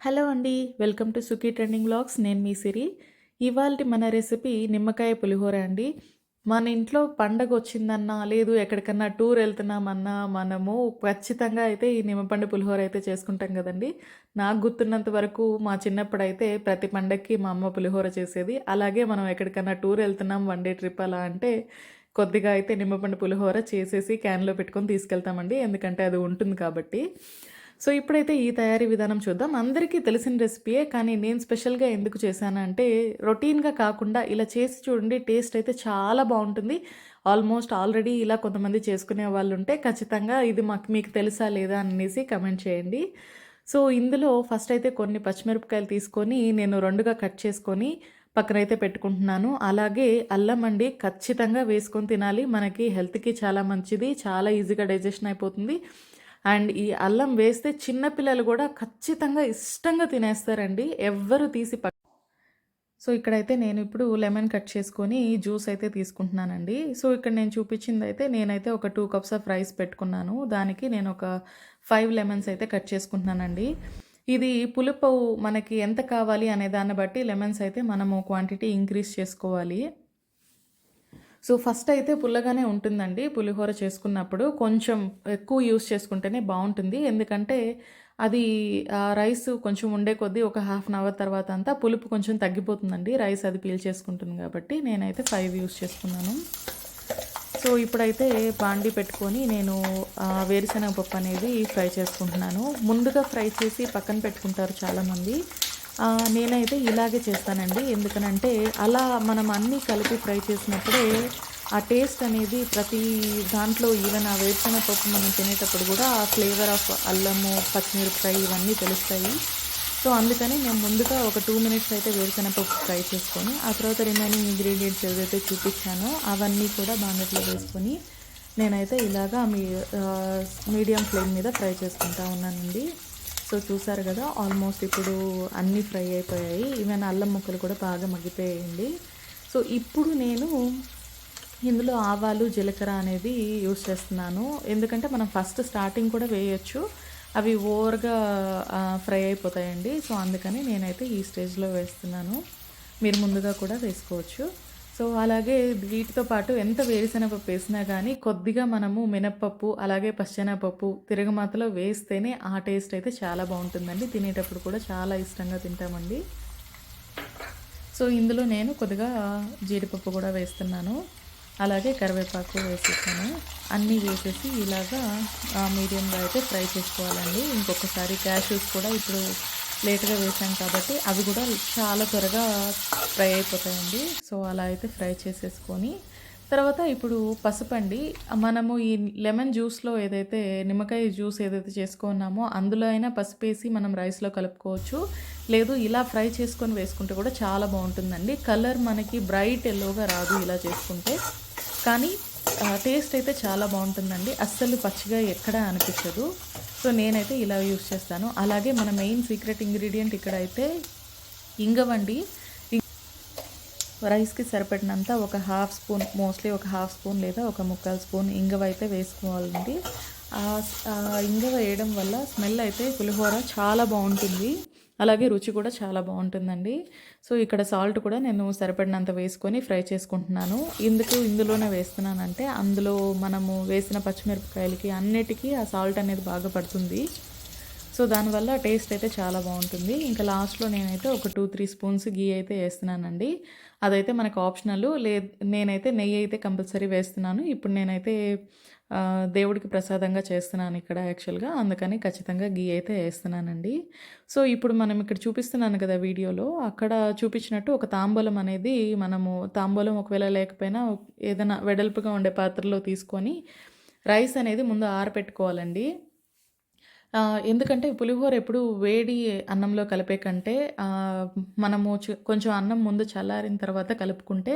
Hello అండి. Welcome to Sukhi trending vlogs. నేను మీ సిరి. ఇవాల్టి మన రెసిపీ నిమ్మకాయ పులిహోర అండి. మన ఇంట్లో పండగొచ్చిందన్నా, లేదు ఎక్కడికన్నా టూర్ ఎళ్తున్నామన్నా, మనము ఖచ్చితంగా అయితే ఈ నిమ్మపండు పులిహోర అయితే చేసుకుంటాం గదండీ! నాకు గుర్తున్నంత వరకు మా చిన్నప్పుడైతే ప్రతి పండగకి మా అమ్మ పులిహోర చేసేది. అలాగే మనం ఎక్కడికన్నా టూర్ ఎళ్తున్నాం వన్ డే ట్రిప్ అలా అంటే, కొద్దిగా అయితే నిమ్మపండు పులిహోర చేసేసి క్యాన్‌లో పెట్టుకొని తీసుకెళ్తామండి. ఎందుకంటే అది ఉంటుంది కాబట్టి. సో, ఇప్పుడైతే ఈ తయారీ విధానం చూద్దాం. అందరికీ తెలిసిన రెసిపీయే. కానీ నేను స్పెషల్‌గా ఎందుకు చేశానంటే, రొటీన్‌గా కాకుండా ఇలా చేసి చూడండి, టేస్ట్ అయితే చాలా బావుంటుంది. ఆల్రెడీ ఇలా కొంతమంది చేసుకునే వాళ్ళుంటే ఖచ్చితంగా ఇది మీకు తెలుసా లేదా అనేసి కమెంట్ చేయండి. సో, ఇందులో ఫస్ట్ అయితే కొన్ని పచ్చిమిరపకాయలు తీసుకొని నేను 2గా కట్ చేసుకొని పక్కనైతే పెట్టుకుంటున్నాను. అలాగే అల్లం అండి ఖచ్చితంగా వేసుకొని తినాలి. మనకి హెల్త్‌కి చాలా మంచిది. చాలా ఈజీగా డైజెషన్ అయిపోతుంది. అండ్ ఈ అల్లం వేస్తే చిన్న పిల్లలు గూడా ఖచ్చితంగా ఇష్టంగా తినేస్తారండి. ఎవ్వరు తీసి సో, ఇక్కడైతే నేను ఇప్పుడు లెమన్ కట్ చేసుకొని జ్యూస్ అయితే తీసుకుంటున్నానండి. సో, ఇక్కడ నేను చూపించిందయితే నేనైతే ఒక 2 కప్స్ ఆఫ్ రైస్ పెట్టుకున్నాను. దానికి నేను ఒక 5 లెమన్స్ అయితే కట్ చేసుకుంటున్నానండి. ఇది పులుపు మనకి ఎంత కావాలి అనే దాన్ని బట్టి లెమన్స్ అయితే మనము క్వాంటిటీ ఇంక్రీజ్ చేసుకోవాలి. సో, ఫస్ట్ అయితే పుల్లగానే ఉంటుందండి. పులిహోర చేసుకున్నప్పుడు కొంచెం ఎక్కువ యూజ్ చేసుకుంటేనే బావుంటుంది. ఎందుకంటే అది రైస్ కొంచెం ఉండే కొద్దీ ఒక హాఫ్ అన్ అవర్ తర్వాత అంతా పులుపు కొంచెం తగ్గిపోతుందండి. రైస్ అది పీల్చేసుకుంటుంది కాబట్టి నేనైతే 5 యూజ్ చేసుకున్నాను. సో, ఇప్పుడైతే బాండీ పెట్టుకొని నేను వేరుశనగ పప్పు అనేది ఫ్రై చేసుకుంటున్నాను. ముందుగా ఫ్రై చేసి పక్కన పెట్టుకుంటారు చాలామంది. నేనైతే ఇలాగే చేస్తానండి. ఎందుకనంటే అలా మనం అన్నీ కలిపి ఫ్రై చేసినప్పుడే ఆ టేస్ట్ అనేది ప్రతి దాంట్లో ఈవెన్ ఆ వేరుశనగ పప్పు మనం తినేటప్పుడు కూడా ఆ ఫ్లేవర్ ఆఫ్ అల్లము, పచ్చిమిరపకాయ ఇవన్నీ తెలుస్తాయి. సో, అందుకని నేను ముందుగా ఒక 2 మినిట్స్ అయితే వేరుశనగ పప్పు ఫ్రై చేసుకొని, ఆ తర్వాత రిమైనింగ్ ఇంగ్రీడియంట్స్ ఏదైతే చూపించానో అవన్నీ కూడా బాండీలో వేసుకొని నేనైతే ఇలాగా మీడియం ఫ్లేమ్ మీద ఫ్రై చేసుకుంటా ఉన్నానండి. సో, చూసారు కదా ఆల్మోస్ట్ ఇప్పుడు అన్నీ ఫ్రై అయిపోయాయి. ఈవెన్ అల్లం ముక్కలు కూడా బాగా మగ్గిపోయాయండి. సో, ఇప్పుడు నేను ఇందులో ఆవాలు, జీలకర్ర అనేది యూజ్ చేస్తున్నాను. ఎందుకంటే మనం ఫస్ట్ స్టార్టింగ్ కూడా వేయొచ్చు. అవి ఓవర్‌గా ఫ్రై అయిపోతాయండి. సో, అందుకని నేనైతే ఈ స్టేజ్‌లో వేస్తున్నాను. మీరు ముందుగా కూడా వేసుకోవచ్చు. సో, అలాగే వీటితో పాటు ఎంత వేరుశనగపప్పు వేసినా గానీ, కొద్దిగా మనము మినప్పప్పు, అలాగే పచ్చెనగపప్పు తిరగమాతలో వేస్తేనే ఆ టేస్ట్ అయితే చాలా బావుంటుందండి. తినేటప్పుడు కూడా చాలా ఇష్టంగా తింటామండి. సో, ఇందులో నేను కొద్దిగా జీడిపప్పు కూడా వేస్తున్నాను. అలాగే కరివేపాకు వేసేసాను. అన్నీ వేసేసి ఇలాగా మీడియంగా అయితే ఫ్రై చేసుకోవాలండి. ఇంకొకసారి క్యాష్యూస్ కూడా ఇప్పుడు లేట్‌గా వేసాం కాబట్టి అవి కూడా చాలా త్వరగా ఫ్రై అయిపోతాయండి. సో, అలా అయితే ఫ్రై చేసేసుకొని తర్వాత ఇప్పుడు పసుపండి. మనము ఈ లెమన్ జ్యూస్‌లో ఏదైతే నిమ్మకాయ జ్యూస్ ఏదైతే చేసుకున్నామో అందులో అయినా పసుపేసి మనం రైస్‌లో కలుపుకోవచ్చు. లేదు ఇలా ఫ్రై చేసుకొని వేసుకుంటే కూడా చాలా బావుంటుందండి. కలర్ మనకి బ్రైట్ యెల్లోగా రాదు ఇలా చేసుకుంటే. కానీ టేస్ట్ అయితే చాలా బావుంటుందండి. అస్సలు పచ్చిగా ఎక్కడా అనిపించదు. సో, నేనైతే ఇలా యూజ్ చేస్తాను. అలాగే మన మెయిన్ సీక్రెట్ ఇంగ్రీడియంట్ ఇక్కడైతే ఇంగవండి. రైస్‌కి సరిపడినంత ఒక హాఫ్ స్పూన్, మోస్ట్‌లీ ఒక హాఫ్ స్పూన్ లేదా ఒక ముక్కాలు స్పూన్ ఇంగువైతే వేసుకోవాలండి. ఇంగువ వేయడం వల్ల స్మెల్ అయితే పులిహోర చాలా బావుంటుంది. అలాగే రుచి కూడా చాలా బావుంటుందండి. సో, ఇక్కడ సాల్ట్ కూడా నేను సరిపడినంత వేసుకొని ఫ్రై చేసుకుంటున్నాను. ఇందులోనే వేస్తున్నానంటే అందులో మనము వేసిన పచ్చిమిరపకాయలకి అన్నిటికీ ఆ సాల్ట్ అనేది బాగా పడుతుంది. సో, దానివల్ల టేస్ట్ అయితే చాలా బావుంటుంది. ఇంకా లాస్ట్‌లో నేనైతే ఒక 2, 3 స్పూన్స్ ఘీ అయితే ఏస్తున్నానండి. అదైతే మనకు ఆప్షనల్. నేనైతే నెయ్యి అయితే కంపల్సరీ వేస్తున్నాను. ఇప్పుడు నేనైతే దేవుడికి ప్రసాదంగా చేస్తున్నాను ఇక్కడ యాక్చువల్‌గా. అందుకని ఖచ్చితంగా ఘీ అయితే ఏస్తున్నానండి. సో, ఇప్పుడు మనం ఇక్కడ చూపిస్తున్నాను కదా వీడియోలో, అక్కడ చూపించినట్టు ఒక తాంబూలం అనేది తాంబూలం ఒకవేళ లేకపోయినా ఏదైనా వెడల్పుగా ఉండే పాత్రలో తీసుకొని రైస్ అనేది ముందు ఆరపెట్టుకోవాలండి. ఎందుకంటే పులిహోర ఎప్పుడు వేడి అన్నంలో కలిపే కంటే మనము కొంచెం అన్నం ముందు చల్లారిన తర్వాత కలుపుకుంటే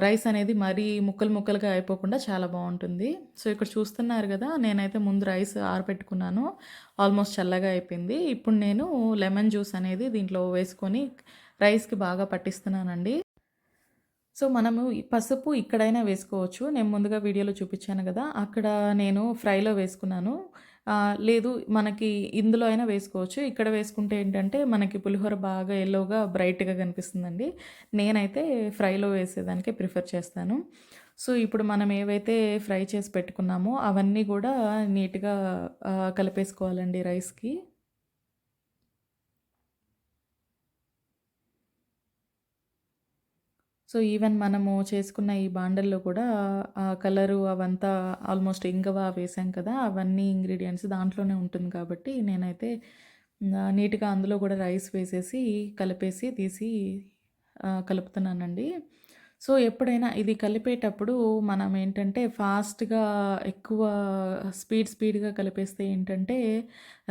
రైస్ అనేది మరీ ముక్కలు ముక్కలుగా అయిపోకుండా చాలా బావుంటుంది. సో, ఇక్కడ చూస్తున్నారు గదా! నేనైతే ముందు రైస్ ఆరబెట్టుకున్నాను. ఆల్మోస్ట్ చల్లగా అయిపోయింది. ఇప్పుడు నేను లెమన్ జ్యూస్ అనేది దీంట్లో వేసుకొని రైస్‌కి బాగా పట్టిస్తున్నానండి. సో, మనము ఈ పసుపు ఇక్కడైనా వేసుకోవచ్చు. నేను ముందుగా వీడియోలో చూపిచ్చాను గదా! అక్కడ నేను ఫ్రైలో వేసుకున్నాను. లేదు మనకి ఇందులో అయినా వేసుకోవచ్చు. ఇక్కడ వేసుకుంటే ఏంటంటే మనకి పులిహోర బాగా యెల్లోగా బ్రైట్‌గా కనిపిస్తుందండి. నేనైతే ఫ్రైలో వేసేదానికే ప్రిఫర్ చేస్తాను. సో, ఇప్పుడు మనం ఏవైతే ఫ్రై చేసి పెట్టుకున్నామో అవన్నీ గూడా నీట్‌గా కలిపేసుకోవాలండి రైస్‌కి. సో, ఈవెన్ మనము చేసుకున్న ఈ బాండల్లో కూడా కలరు అవంతా ఆల్మోస్ట్ ఇంగువ వేసాం కదా! అవన్నీ ఇంగ్రీడియెంట్స్ దాంట్లోనే ఉంటుంది కాబట్టి నేనైతే నీట్‌గా అందులో కూడా రైస్ వేసేసి కలిపేసి తీసి కలుపుతున్నానండి. సో, ఎప్పుడైనా ఇది కలిపేటప్పుడు మనం ఏంటంటే ఫాస్ట్‌గా ఎక్కువ స్పీడ్‌గా కలిపేస్తే ఏంటంటే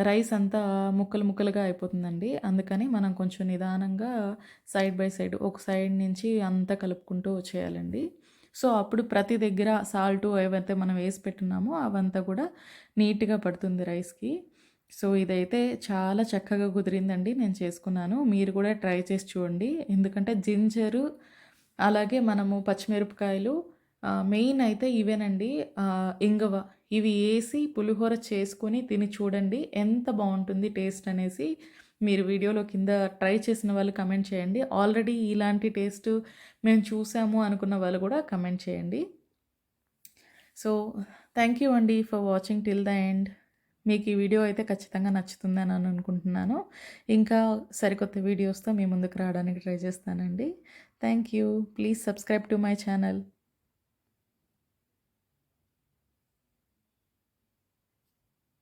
రైస్ అంతా ముక్కలు ముక్కలుగా అయిపోతుందండి. అందుకని మనం కొంచెం నిదానంగా సైడ్ బై సైడ్ ఒక సైడ్ నుంచి అంతా కలుపుకుంటూ వచ్చేయాలండి. సో, అప్పుడు ప్రతి దగ్గర సాల్టు ఏవైతే మనం వేసి పెట్టున్నామో అవంతా కూడా నీట్‌గా పడుతుంది రైస్‌కి. సో, ఇదైతే చాలా చక్కగా కుదిరిందండి. నేను చేసుకున్నాను. మీరు కూడా ట్రై చేసి చూడండి. ఎందుకంటే జింజరు అలాగే మనము పచ్చిమిరపకాయలు మెయిన్ అయితే ఇవేనండి. ఇంగువ ఇవి ఏసి పులిహోర చేసుకొని తిని చూడండి. ఎంత బావుంటుంది టేస్ట్ అనేసి. మీరు వీడియోలో కింద ట్రై చేసిన వాళ్ళు కమెంట్ చేయండి. ఆల్రెడీ ఇలాంటి టేస్టు మేము చూసాము అనుకున్న వాళ్ళు కూడా కమెంట్ చేయండి. సో, థ్యాంక్ యూ అండి for watching till the end. మీకు ఈ వీడియో అయితే ఖచ్చితంగా నచ్చుతుందని అనుకుంటున్నాను. ఇంకా సరికొత్త వీడియోస్‌తో మీ ముందుకు రావడానికి ట్రై చేస్తానండి. Thank you. Please subscribe to my channel.